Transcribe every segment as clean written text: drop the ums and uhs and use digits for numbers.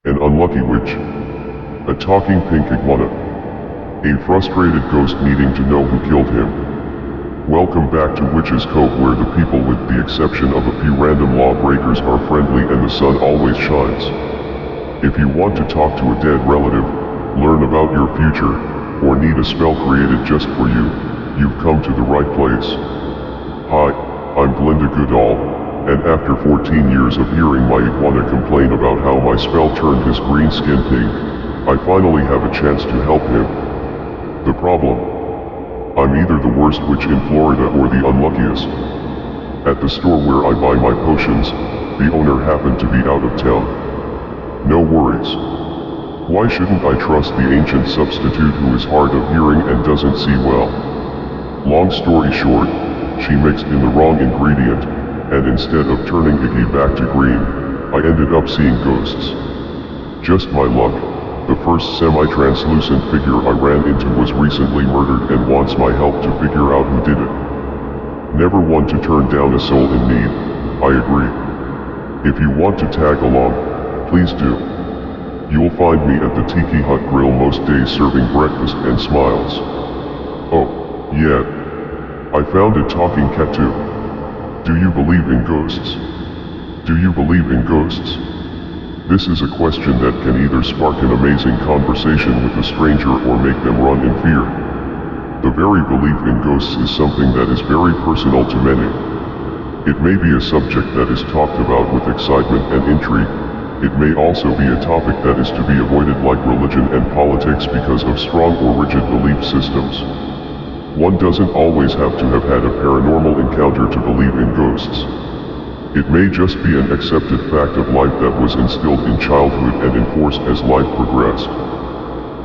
An unlucky witch. A talking pink iguana. A frustrated ghost needing to know who killed him. Welcome back to Witch's Cove, where the people, with the exception of a few random lawbreakers, are friendly and the sun always shines. If you want to talk to a dead relative, learn about your future, or need a spell created just for you, you've come to the right place. Hi, I'm Glinda Goodall, and after 14 years of hearing my iguana complain about how my spell turned his green skin pink, I finally have a chance to help him. The problem? I'm either the worst witch in Florida or the unluckiest. At the store where I buy my potions, the owner happened to be out of town. No worries. Why shouldn't I trust the ancient substitute who is hard of hearing and doesn't see well? Long story short, she mixed in the wrong ingredient, and instead of turning Iggy back to green, I ended up seeing ghosts. Just my luck. The first semi-translucent figure I ran into was recently murdered and wants my help to figure out who did it. Never one to turn down a soul in need, I agree. If you want to tag along, please do. You'll find me at the Tiki Hut Grill most days serving breakfast and smiles. Oh, yeah. I found a talking cat too. Do you believe in ghosts? Do you believe in ghosts? This is a question that can either spark an amazing conversation with a stranger or make them run in fear. The very belief in ghosts is something that is very personal to many. It may be a subject that is talked about with excitement and intrigue. It may also be a topic that is to be avoided, like religion and politics, because of strong or rigid belief systems. One doesn't always have to have had a paranormal encounter to believe in ghosts. It may just be an accepted fact of life that was instilled in childhood and enforced as life progressed.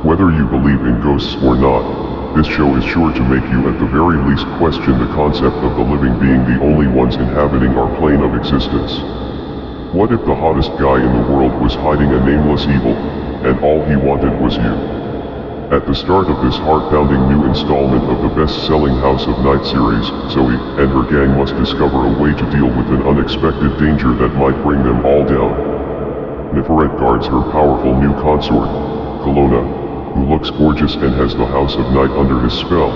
Whether you believe in ghosts or not, this show is sure to make you at the very least question the concept of the living being the only ones inhabiting our plane of existence. What if the hottest guy in the world was hiding a nameless evil, and all he wanted was you? At the start of this heart-pounding new installment of the best-selling House of Night series, Zoe and her gang must discover a way to deal with an unexpected danger that might bring them all down. Neferet guards her powerful new consort, Kelowna, who looks gorgeous and has the House of Night under his spell.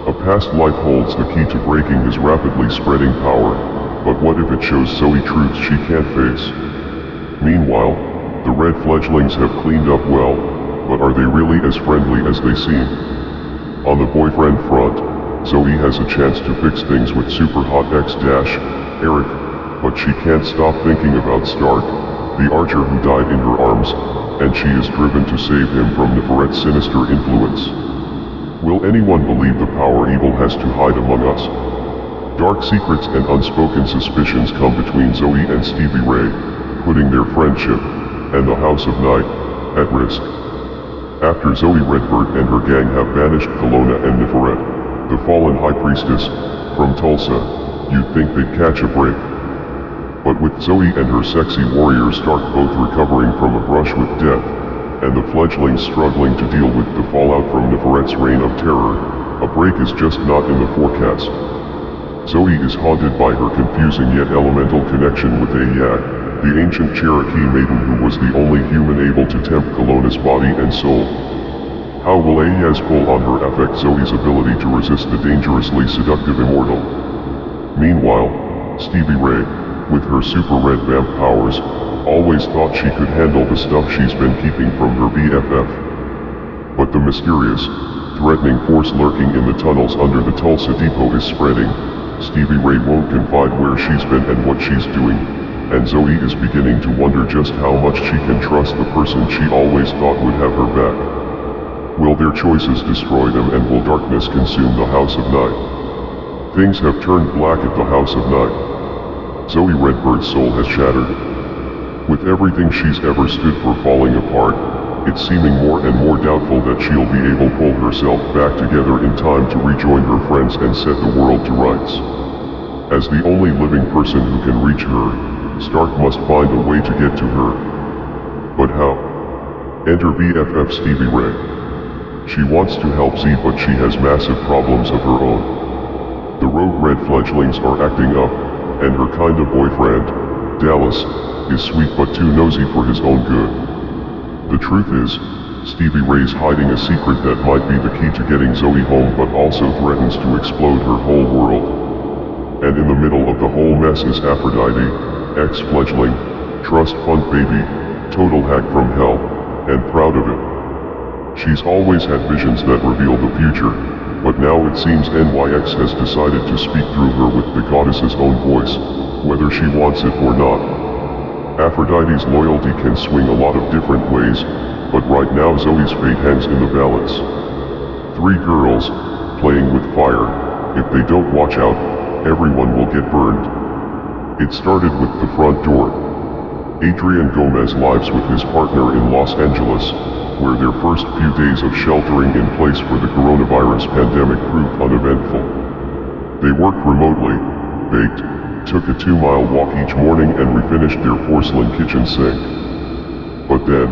A past life holds the key to breaking his rapidly spreading power, but what if it shows Zoe truths she can't face? Meanwhile, the red fledglings have cleaned up well, but are they really as friendly as they seem? On the boyfriend front, Zoe has a chance to fix things with super hot Eric, but she can't stop thinking about Stark, the archer who died in her arms, and she is driven to save him from Neferet's sinister influence. Will anyone believe the power evil has to hide among us? Dark secrets and unspoken suspicions come between Zoe and Stevie Ray, putting their friendship, and the House of Night, at risk. After Zoe Redbird and her gang have banished Kelowna and Neferet, the fallen High Priestess, from Tulsa, you'd think they'd catch a break. But with Zoe and her sexy warrior Stark both recovering from a brush with death, and the fledglings struggling to deal with the fallout from Neferet's reign of terror, a break is just not in the forecast. Zoe is haunted by her confusing yet elemental connection with Ayag, the ancient Cherokee maiden who was the only human able to tempt Kelowna's body and soul. How will Ayaz pull on her affect Zoe's ability to resist the dangerously seductive immortal? Meanwhile, Stevie Ray, with her super red vamp powers, always thought she could handle the stuff she's been keeping from her BFF. But the mysterious, threatening force lurking in the tunnels under the Tulsa depot is spreading. Stevie Ray won't confide where she's been and what she's doing, and Zoe is beginning to wonder just how much she can trust the person she always thought would have her back. Will their choices destroy them, and will darkness consume the House of Night? Things have turned black at the House of Night. Zoe Redbird's soul has shattered. With everything she's ever stood for falling apart, it's seeming more and more doubtful that she'll be able to pull herself back together in time to rejoin her friends and set the world to rights. As the only living person who can reach her, Stark must find a way to get to her. But how? Enter BFF Stevie Ray. She wants to help Z, but she has massive problems of her own. The rogue red fledglings are acting up, and her kind of boyfriend, Dallas, is sweet but too nosy for his own good. The truth is, Stevie Ray's hiding a secret that might be the key to getting Zoe home but also threatens to explode her whole world. And in the middle of the whole mess is Aphrodite, ex-fledgling, trust fund baby, total hack from hell, and proud of it. She's always had visions that reveal the future, but now it seems NYX has decided to speak through her with the goddess's own voice, whether she wants it or not. Aphrodite's loyalty can swing a lot of different ways, but right now Zoe's fate hangs in the balance. 3 girls, playing with fire. If they don't watch out, everyone will get burned. It started with the front door. Adrian Gomez lives with his partner in Los Angeles, where their first few days of sheltering in place for the coronavirus pandemic proved uneventful. They worked remotely, baked, took a 2-mile walk each morning and refinished their porcelain kitchen sink. But then,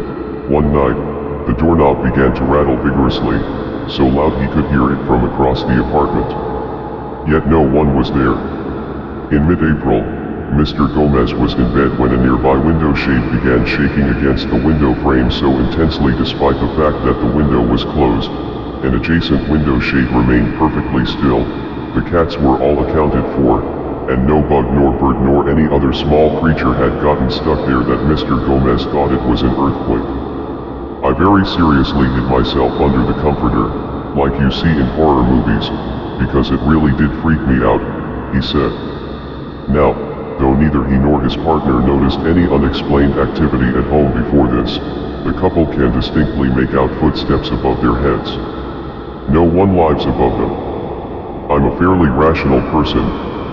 one night, the doorknob began to rattle vigorously, so loud he could hear it from across the apartment. Yet no one was there. In mid-April, Mr. Gomez was in bed when a nearby window shade began shaking against the window frame so intensely despite the fact that the window was closed. An adjacent window shade remained perfectly still. The cats were all accounted for, and no bug nor bird nor any other small creature had gotten stuck there that Mr. Gomez thought it was an earthquake. I very seriously hid myself under the comforter, like you see in horror movies, because it really did freak me out, he said. Now, though neither he nor his partner noticed any unexplained activity at home before this, the couple can distinctly make out footsteps above their heads. No one lives above them. I'm a fairly rational person,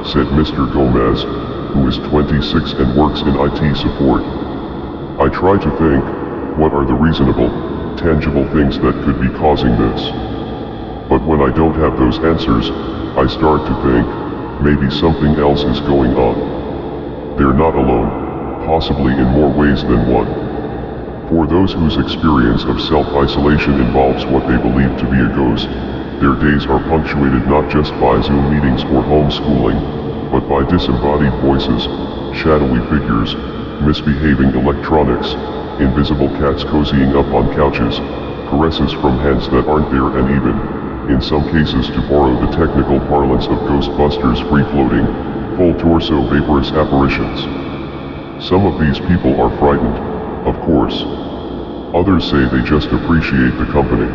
said Mr. Gomez, who is 26 and works in IT support. I try to think, what are the reasonable, tangible things that could be causing this? But when I don't have those answers, I start to think, maybe something else is going on. They're not alone, possibly in more ways than one. For those whose experience of self-isolation involves what they believe to be a ghost, their days are punctuated not just by Zoom meetings or homeschooling, but by disembodied voices, shadowy figures, misbehaving electronics, invisible cats cozying up on couches, caresses from hands that aren't there and even, in some cases to borrow the technical parlance of Ghostbusters free-floating, full torso vaporous apparitions. Some of these people are frightened, of course. Others say they just appreciate the company.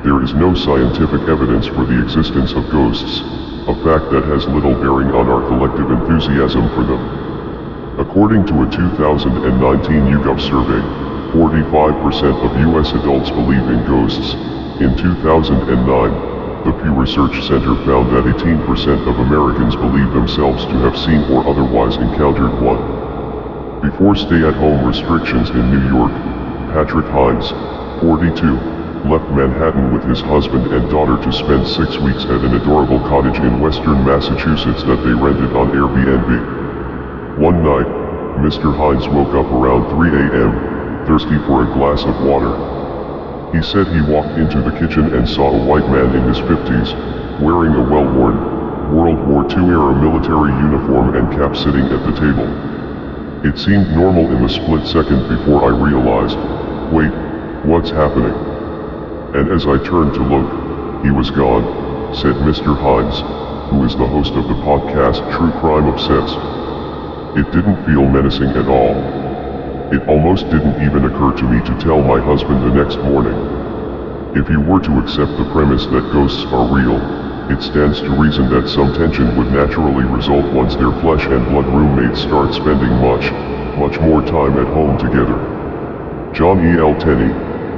There is no scientific evidence for the existence of ghosts, a fact that has little bearing on our collective enthusiasm for them. According to a 2019 YouGov survey, 45% of U.S. adults believe in ghosts. In 2009, the Pew Research Center found that 18% of Americans believe themselves to have seen or otherwise encountered one. Before stay-at-home restrictions in New York, Patrick Hines, 42, left Manhattan with his husband and daughter to spend 6 weeks at an adorable cottage in western Massachusetts that they rented on Airbnb. One night, Mr. Hines woke up around 3 a.m., thirsty for a glass of water. He said he walked into the kitchen and saw a white man in his 50s, wearing a well-worn, World War II-era military uniform and cap sitting at the table. It seemed normal in the split second before I realized, wait, what's happening? And as I turned to look, he was gone, said Mr. Hines, who is the host of the podcast True Crime Obsessed. It didn't feel menacing at all. It almost didn't even occur to me to tell my husband the next morning. If you were to accept the premise that ghosts are real, it stands to reason that some tension would naturally result once their flesh and blood roommates start spending much more time at home together. John E. L. Tenney,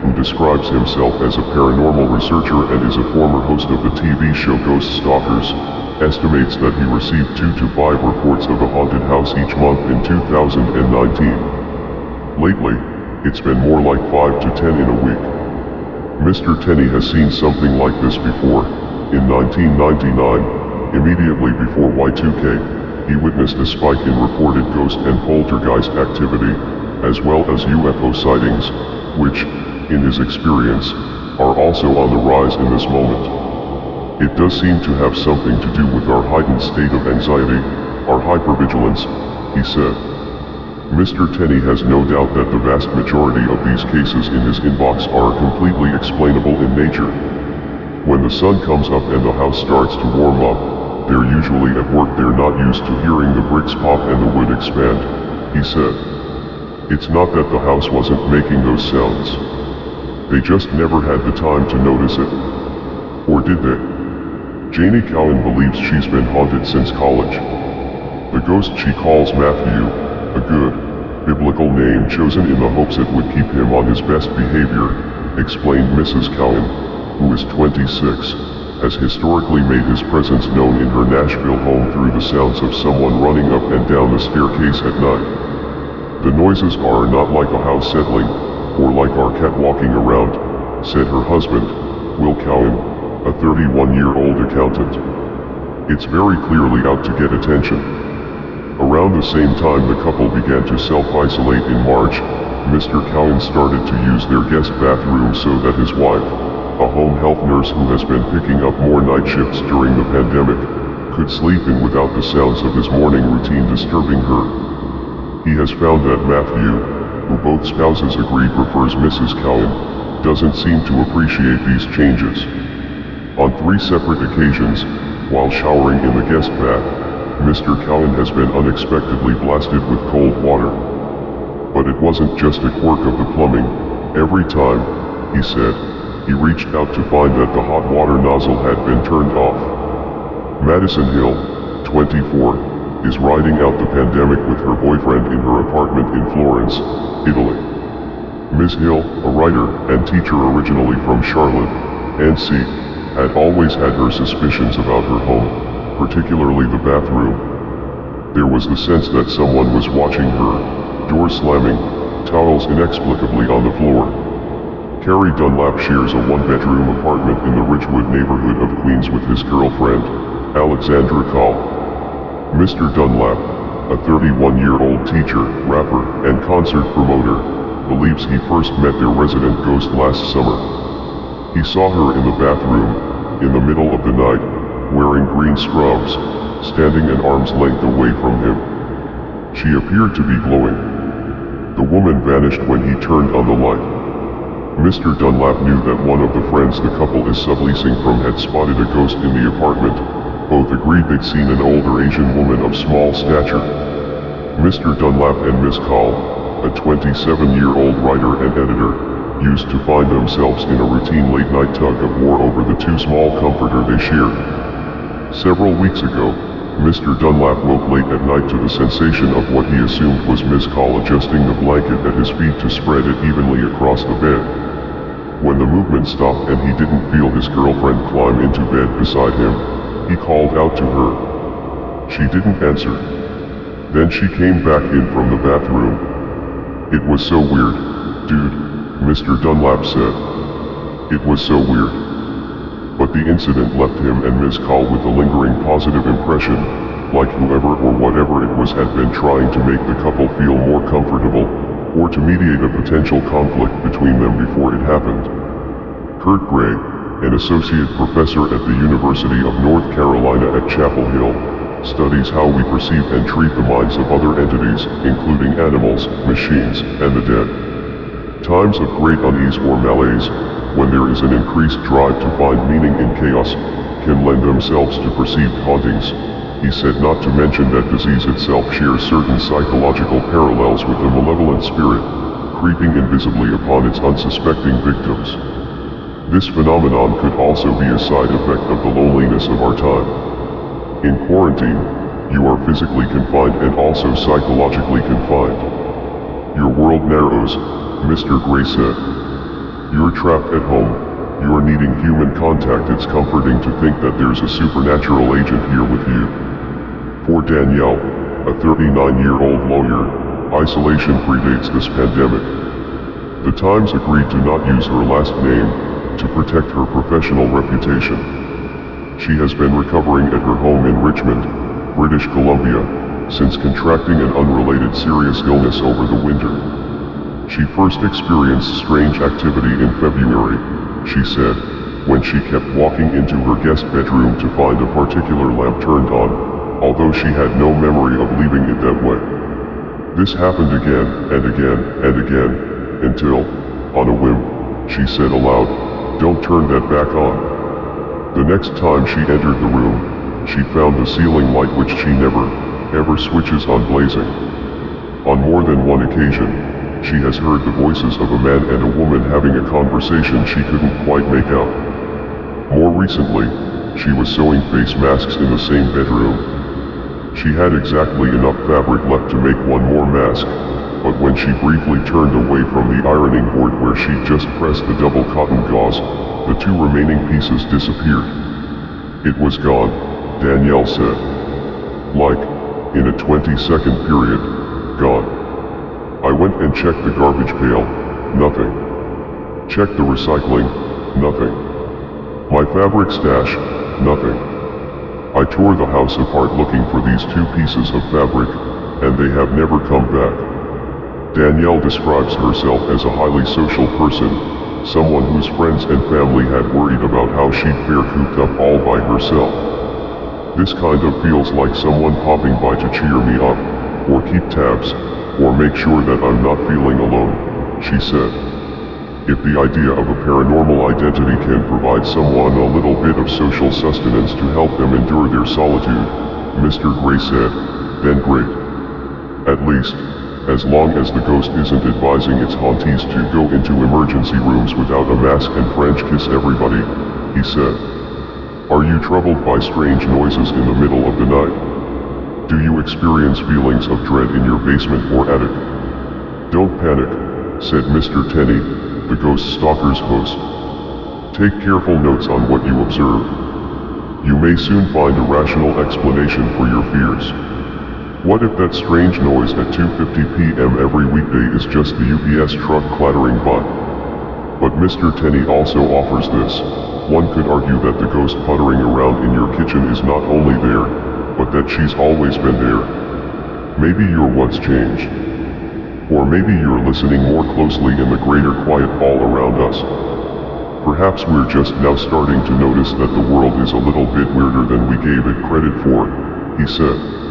who describes himself as a paranormal researcher and is a former host of the TV show Ghost Stalkers, estimates that he received 2 to 5 reports of a haunted house each month in 2019. Lately, it's been more like 5 to 10 in a week. Mr. Tenney has seen something like this before. In 1999, immediately before Y2K, he witnessed a spike in reported ghost and poltergeist activity, as well as UFO sightings, which, in his experience, are also on the rise in this moment. It does seem to have something to do with our heightened state of anxiety, our hypervigilance, he said. Mr. Tenney has no doubt that the vast majority of these cases in his inbox are completely explainable in nature. When the sun comes up and the house starts to warm up, they're usually at work. They're not used to hearing the bricks pop and the wood expand, he said. It's not that the house wasn't making those sounds. They just never had the time to notice it. Or did they? Janie Cowan believes she's been haunted since college. The ghost she calls Matthew, a good, biblical name chosen in the hopes it would keep him on his best behavior, explained Mrs. Cowan, who is 26, has historically made his presence known in her Nashville home through the sounds of someone running up and down the staircase at night. The noises are not like a house settling, or like our cat walking around, said her husband, Will Cowan, a 31-year-old accountant. It's very clearly out to get attention. Around the same time the couple began to self-isolate in March, Mr. Cowan started to use their guest bathroom so that his wife, a home health nurse who has been picking up more night shifts during the pandemic, could sleep in without the sounds of his morning routine disturbing her. He has found that Matthew, who both spouses agree prefers Mrs. Cowan, doesn't seem to appreciate these changes. On 3 separate occasions, while showering in the guest bath, Mr. Cowan has been unexpectedly blasted with cold water. But it wasn't just a quirk of the plumbing. Every time, he said, he reached out to find that the hot water nozzle had been turned off. Madison Hill, 24, is riding out the pandemic with her boyfriend in her apartment in Florence, Italy. Ms. Hill, a writer and teacher originally from Charlotte, NC, had always had her suspicions about her home, particularly the bathroom. There was the sense that someone was watching her, door slamming, towels inexplicably on the floor. Carrie Dunlap shares a 1-bedroom apartment in the Ridgewood neighborhood of Queens with his girlfriend, Alexandra Call. Mr. Dunlap, a 31-year-old teacher, rapper, and concert promoter, believes he first met their resident ghost last summer. He saw her in the bathroom, in the middle of the night, wearing green scrubs, standing an arm's length away from him. She appeared to be glowing. The woman vanished when he turned on the light. Mr. Dunlap knew that one of the friends the couple is subleasing from had spotted a ghost in the apartment. Both agreed they'd seen an older Asian woman of small stature. Mr. Dunlap and Miss Call, a 27-year-old writer and editor, used to find themselves in a routine late-night tug of war over the 2 small comforter they shared. Several weeks ago, Mr. Dunlap woke late at night to the sensation of what he assumed was Miss Call adjusting the blanket at his feet to spread it evenly across the bed. When the movement stopped and he didn't feel his girlfriend climb into bed beside him, he called out to her. She didn't answer. Then she came back in from the bathroom. It was so weird, dude, Mr. Dunlap said. It was so weird. But the incident left him and Miss Call with a lingering positive impression, like whoever or whatever it was had been trying to make the couple feel more comfortable, or to mediate a potential conflict between them before it happened. Kurt Gray, an associate professor at the University of North Carolina at Chapel Hill, studies how we perceive and treat the minds of other entities, including animals, machines, and the dead. Times of great unease or malaise, when there is an increased drive to find meaning in chaos, can lend themselves to perceived hauntings, he said, not to mention that disease itself shares certain psychological parallels with a malevolent spirit, creeping invisibly upon its unsuspecting victims. This phenomenon could also be a side effect of the loneliness of our time. In quarantine, you are physically confined and also psychologically confined. Your world narrows, Mr. Gray said. You're trapped at home, you're needing human contact. It's comforting to think that there's a supernatural agent here with you. For Danielle, a 39-year-old lawyer, isolation predates this pandemic. The Times agreed to not use her last name, to protect her professional reputation. She has been recovering at her home in Richmond, British Columbia, since contracting an unrelated serious illness over the winter. She first experienced strange activity in February, she said, when she kept walking into her guest bedroom to find a particular lamp turned on, although she had no memory of leaving it that way. This happened again, and again, and again, until, on a whim, she said aloud, "Don't turn that back on." The next time she entered the room, she found the ceiling light which she never, ever switches on blazing. On more than one occasion, she has heard the voices of a man and a woman having a conversation she couldn't quite make out. More recently, she was sewing face masks in the same bedroom. She had exactly enough fabric left to make one more mask, but when she briefly turned away from the ironing board where she'd just pressed the double cotton gauze, the two remaining pieces disappeared. It was gone, Danielle said. Like, in a 20-second period, gone. I went and checked the garbage pail, nothing. Checked the recycling, nothing. My fabric stash, nothing. I tore the house apart looking for these two pieces of fabric, and they have never come back. Danielle describes herself as a highly social person, someone whose friends and family had worried about how she'd fare cooped up all by herself. This kind of feels like someone popping by to cheer me up, or keep tabs, or make sure that I'm not feeling alone, she said. If the idea of a paranormal identity can provide someone a little bit of social sustenance to help them endure their solitude, Mr. Gray said, then great. At least, as long as the ghost isn't advising its hauntees to go into emergency rooms without a mask and French kiss everybody, he said. Are you troubled by strange noises in the middle of the night? Do you experience feelings of dread in your basement or attic? Don't panic, said Mr. Tenney, the ghost stalker's host. Take careful notes on what you observe. You may soon find a rational explanation for your fears. What if that strange noise at 2:50 p.m. every weekday is just the UPS truck clattering by? But Mr. Tenney also offers this. One could argue that the ghost puttering around in your kitchen is not only there, but that she's always been there. Maybe you're what's changed. Or maybe you're listening more closely in the greater quiet all around us. Perhaps we're just now starting to notice that the world is a little bit weirder than we gave it credit for, he said.